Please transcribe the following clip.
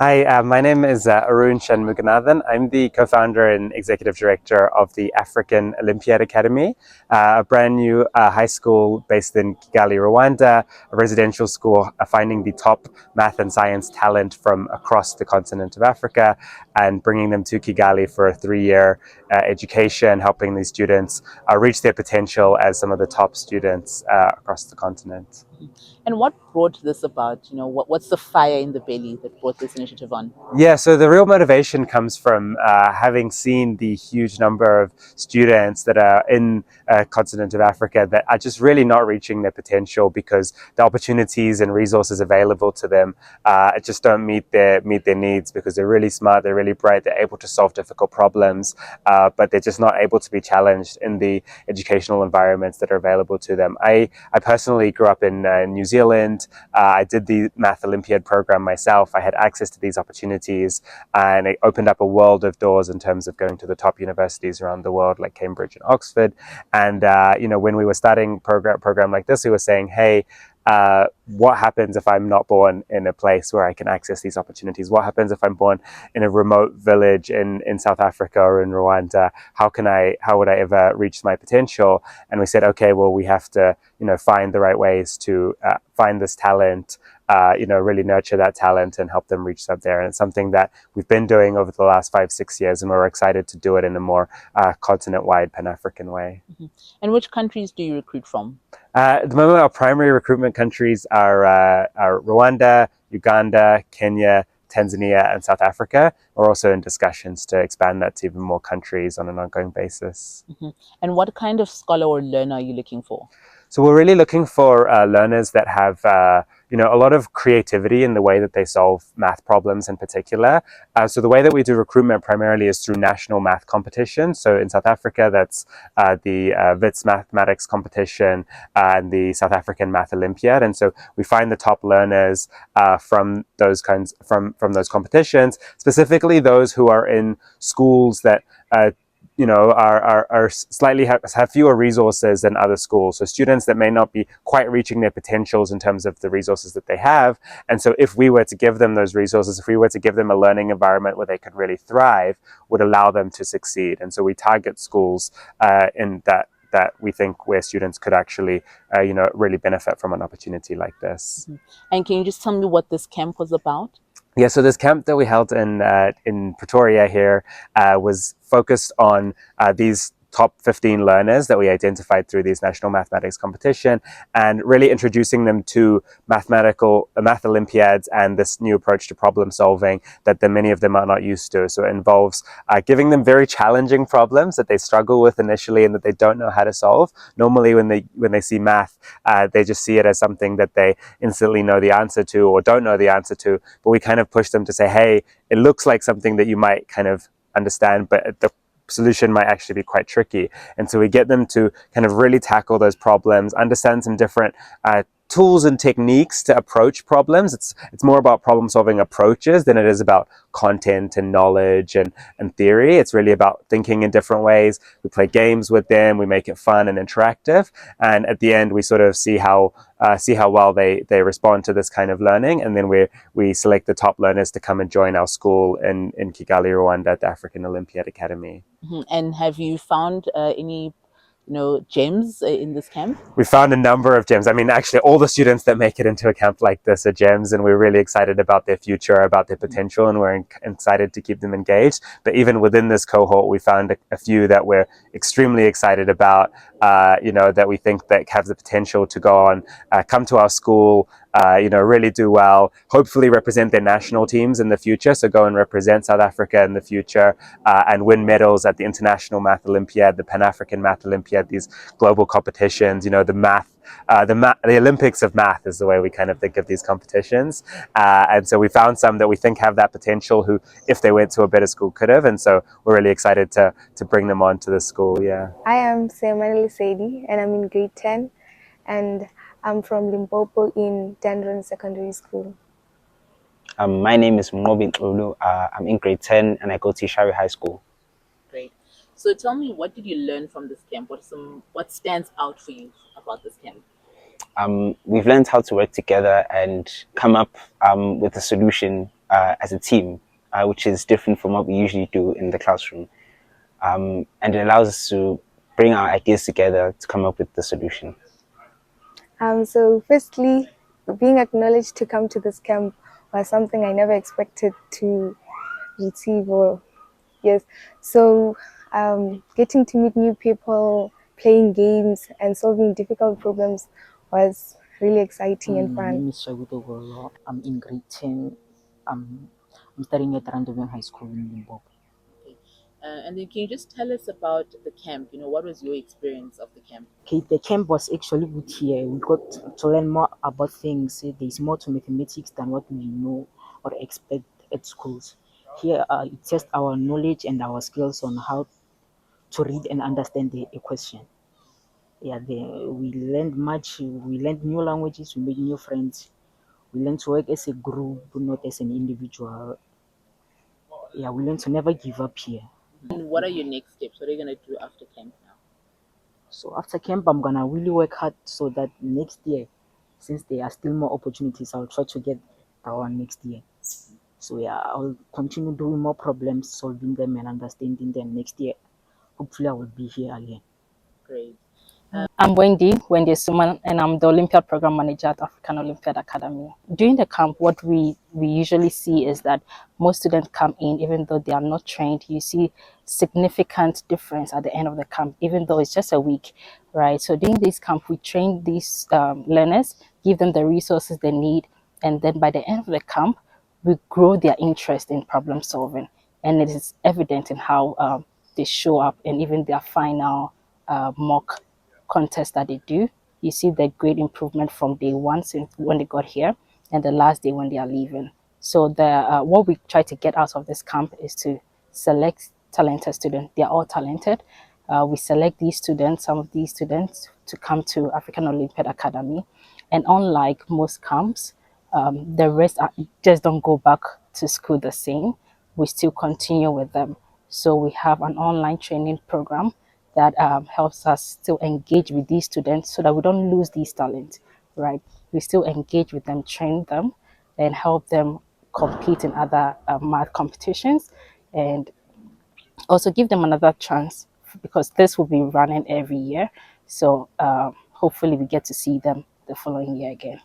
Hi, my name is Arun Shanmuganathan. I'm the co-founder and executive director of the African Olympiad Academy, a brand new high school based in Kigali, Rwanda, a residential school finding the top math and science talent from across the continent of Africa and bringing them to Kigali for a 3-year education, helping these students reach their potential as some of the top students across the continent. And what brought this about? What's the fire in the belly that brought this initiative on? Yeah, so the real motivation comes from having seen the huge number of students that are in continent of Africa that are just really not reaching their potential because the opportunities and resources available to them just don't meet their needs because they're really smart, they're really bright, they're able to solve difficult problems, but they're just not able to be challenged in the educational environments that are available to them. I personally grew up in New Zealand. I did the Maths Olympiad program myself. I had access to these opportunities, and it opened up a world of doors in terms of going to the top universities around the world, like Cambridge and Oxford. And when we were starting program like this, we were saying, hey, what happens if I'm not born in a place where I can access these opportunities? What happens if I'm born in a remote village in South Africa or in Rwanda? How would I ever reach my potential? And we said, okay, well, we have to, find the right ways to find this talent, really nurture that talent and help them reach up there. And it's something that we've been doing over the last 5-6 years, and we're excited to do it in a more continent-wide Pan-African way. Mm-hmm. And which countries do you recruit from? At the moment, our primary recruitment countries are Rwanda, Uganda, Kenya, Tanzania, and South Africa. We're also in discussions to expand that to even more countries on an ongoing basis. Mm-hmm. And what kind of scholar or learner are you looking for? So we're really looking for learners that have, a lot of creativity in the way that they solve math problems in particular. So the way that we do recruitment primarily is through national math competitions. So in South Africa, that's the WITS mathematics competition and the South African Maths Olympiad. And so we find the top learners from those those competitions, specifically those who are in schools that are slightly have fewer resources than other schools. So students that may not be quite reaching their potentials in terms of the resources that they have. And so if we were to give them those resources, if we were to give them a learning environment where they could really thrive, would allow them to succeed. And so we target schools in that we think where students could actually, really benefit from an opportunity like this. Mm-hmm. And can you just tell me what this camp was about? Yeah, so this camp that we held in Pretoria here was focused on these top 15 learners that we identified through these national mathematics competition, and really introducing them to math Olympiads and this new approach to problem solving that many of them are not used to. So it involves giving them very challenging problems that they struggle with initially and that they don't know how to solve. Normally when they see math, they just see it as something that they instantly know the answer to or don't know the answer to, but we kind of push them to say, hey, it looks like something that you might kind of understand, but the solution might actually be quite tricky. And so we get them to kind of really tackle those problems, understand some different tools and techniques to approach problems. It's more about problem solving approaches than it is about content and knowledge and theory. It's really about thinking in different ways. We play games with them, we make it fun and interactive, and at the end we sort of see how well they respond to this kind of learning, and then we select the top learners to come and join our school in Kigali, Rwanda at the African Olympiad Academy. Mm-hmm. And have you found any gems in this camp? We found a number of gems. I mean, actually, all the students that make it into a camp like this are gems, and we're really excited about their future, about their potential, and we're excited to keep them engaged. But even within this cohort, we found a few that we're extremely excited about, that we think that have the potential to go on, come to our school, really do well, hopefully represent their national teams in the future. So go and represent South Africa in the future and win medals at the International Math Olympiad, the Pan-African Math Olympiad, these global competitions, the Olympics of math is the way we kind of think of these competitions. And so we found some that we think have that potential who, if they went to a better school, could have. And so we're really excited to bring them on to the school, yeah. I am Semanali Saidi, and I'm in grade 10, and I'm from Limpopo in Tanzania Secondary School. My name is Mobin Olu. I'm in grade 10 and I go to Shari High School. Great. So tell me, what did you learn from this camp? What stands out for you about this camp? We've learned how to work together and come up with a solution as a team, which is different from what we usually do in the classroom. And it allows us to bring our ideas together to come up with the solution. So firstly, being acknowledged to come to this camp was something I never expected to receive. Or yes, so getting to meet new people, playing games, and solving difficult problems was really exciting and My fun. name is Shaguto Golo. I'm in grade 10. I'm studying at Rwanda High School in Limpopo. Okay. And then can you just tell us about the camp? What was your experience of the camp? Okay, the camp was actually good here. We got to learn more about things. There's more to mathematics than what we know or expect at schools. Here, it tests our knowledge and our skills on how to read and understand the equation. Yeah, we learned much. We learned new languages. We made new friends. We learned to work as a group, not as an individual. Yeah, we learned to never give up here. And what are your next steps? What are you going to do after camp now? So after camp, I'm gonna really work hard so that next year, since there are still more opportunities, I'll try to get that one next year. So yeah, I'll continue doing more problems, solving them and understanding them next year. Hopefully, I will be here again. Great. I'm Wendy Suman, and I'm the Olympiad Program Manager at African Olympiad Academy. During the camp, what we usually see is that most students come in, even though they are not trained. You see significant difference at the end of the camp, even though it's just a week, right? So during this camp, we train these learners, give them the resources they need, and then by the end of the camp, we grow their interest in problem solving. And it is evident in how they show up and even their final mock contest that they do. You see the great improvement from day one since when they got here and the last day when they are leaving. So the what we try to get out of this camp is to select talented students. They are all talented. We select these students, some of these students, to come to African Olympiad Academy. And unlike most camps, the rest just don't go back to school the same. We still continue with them. So we have an online training program that helps us still engage with these students so that we don't lose these talents, right? We still engage with them, train them, and help them compete in other math competitions, and also give them another chance because this will be running every year. So hopefully we get to see them the following year again.